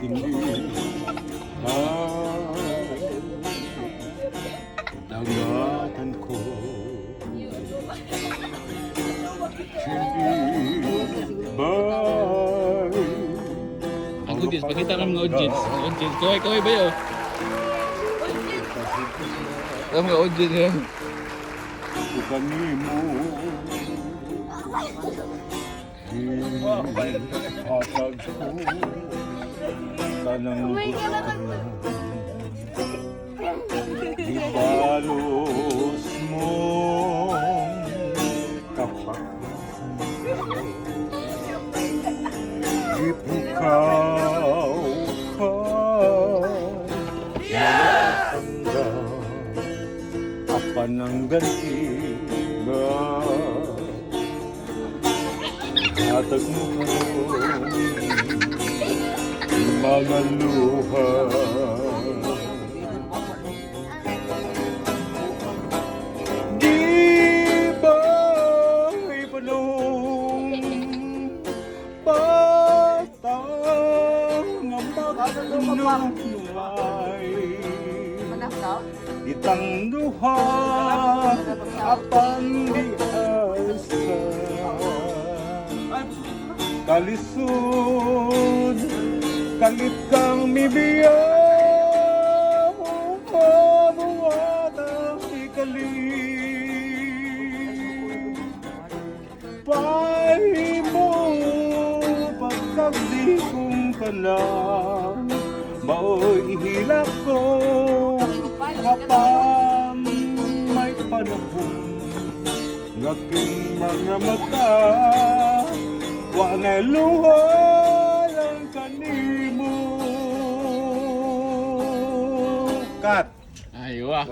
hindi dagatan ko. Hindi ba'y Ang audience, pakita ka mga audience. Audience, kaway ba yun? Ang mga audience yun. bukan mo hatag ko tanang gusto ibalos mo kapag ipukaw ka malatanda apananggan iba hatag mo mga luha di ba ipanong patang ang magnunuay itang duha apan di asa kalisod kalit kang mibiyaw mabuwatang ikalit pay mo pagkagdi kong kalang mao'y ihilak ko kapag may panahon ngaking mga mata wanay luha lang kanimo kat Aywa.